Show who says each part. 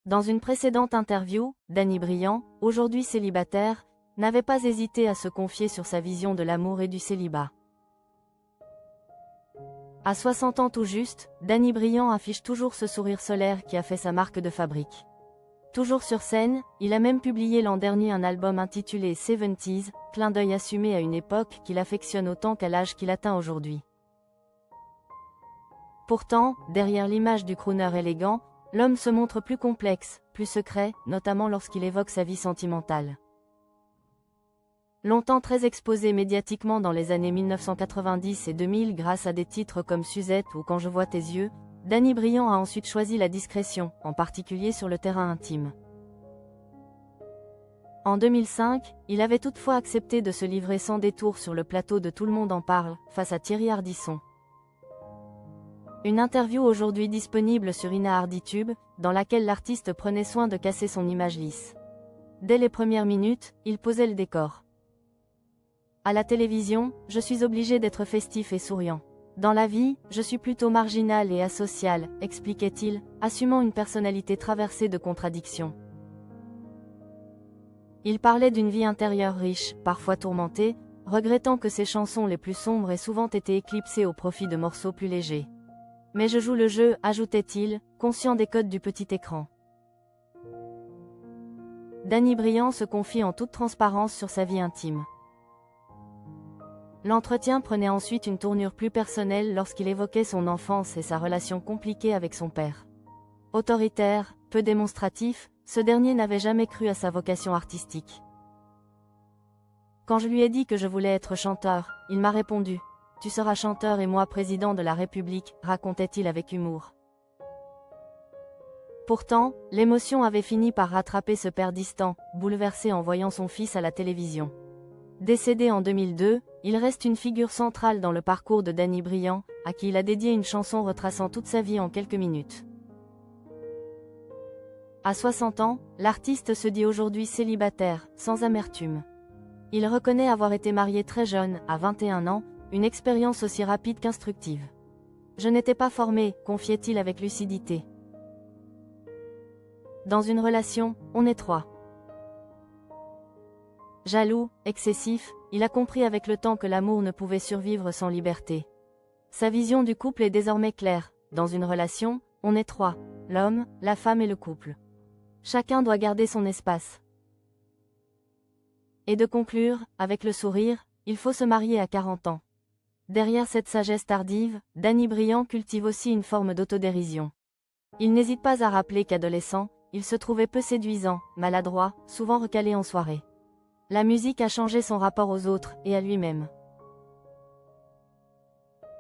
Speaker 1: Dans une précédente interview, Danny Briand, aujourd'hui célibataire, n'avait pas hésité à se confier sur sa vision de l'amour et du célibat. À 60 ans tout juste, Danny Briand affiche toujours ce sourire solaire qui a fait sa marque de fabrique. Toujours sur scène, il a même publié l'an dernier un album intitulé 70s, clin d'œil assumé à une époque qu'il affectionne autant qu'à l'âge qu'il atteint aujourd'hui. Pourtant, derrière l'image du crooner élégant, l'homme se montre plus complexe, plus secret, notamment lorsqu'il évoque sa vie sentimentale. Longtemps très exposé médiatiquement dans les années 1990 et 2000 grâce à des titres comme Suzette ou Quand je vois tes yeux, Danny Briand a ensuite choisi la discrétion, en particulier sur le terrain intime. En 2005, il avait toutefois accepté de se livrer sans détour sur le plateau de Tout le monde en parle, face à Thierry Ardisson. Une interview aujourd'hui disponible sur Ina Harditube, dans laquelle l'artiste prenait soin de casser son image lisse. Dès les premières minutes, il posait le décor. À la télévision, je suis obligé d'être festif et souriant. Dans la vie, je suis plutôt marginal et asocial, expliquait-il, assumant une personnalité traversée de contradictions. Il parlait d'une vie intérieure riche, parfois tourmentée, regrettant que ses chansons les plus sombres aient souvent été éclipsées au profit de morceaux plus légers. Mais je joue le jeu, ajoutait-il, conscient des codes du petit écran. Danny Briand se confie en toute transparence sur sa vie intime. L'entretien prenait ensuite une tournure plus personnelle lorsqu'il évoquait son enfance et sa relation compliquée avec son père. Autoritaire, peu démonstratif, ce dernier n'avait jamais cru à sa vocation artistique. Quand je lui ai dit que je voulais être chanteur, il m'a répondu « Tu seras chanteur et moi président de la République », racontait-il avec humour. Pourtant, l'émotion avait fini par rattraper ce père distant, bouleversé en voyant son fils à la télévision. Décédé en 2002, il reste une figure centrale dans le parcours de Danny Briand, à qui il a dédié une chanson retraçant toute sa vie en quelques minutes. À 60 ans, l'artiste se dit aujourd'hui célibataire, sans amertume. Il reconnaît avoir été marié très jeune, à 21 ans, une expérience aussi rapide qu'instructive. Je n'étais pas formé, confiait-il avec lucidité. Dans une relation, on est trois. Jaloux, excessif, il a compris avec le temps que l'amour ne pouvait survivre sans liberté. Sa vision du couple est désormais claire. Dans une relation, on est trois, l'homme, la femme et le couple. Chacun doit garder son espace. Et de conclure, avec le sourire, il faut se marier à 40 ans. Derrière cette sagesse tardive, Danny Briand cultive aussi une forme d'autodérision. Il n'hésite pas à rappeler qu'adolescent, il se trouvait peu séduisant, maladroit, souvent recalé en soirée. La musique a changé son rapport aux autres et à lui-même.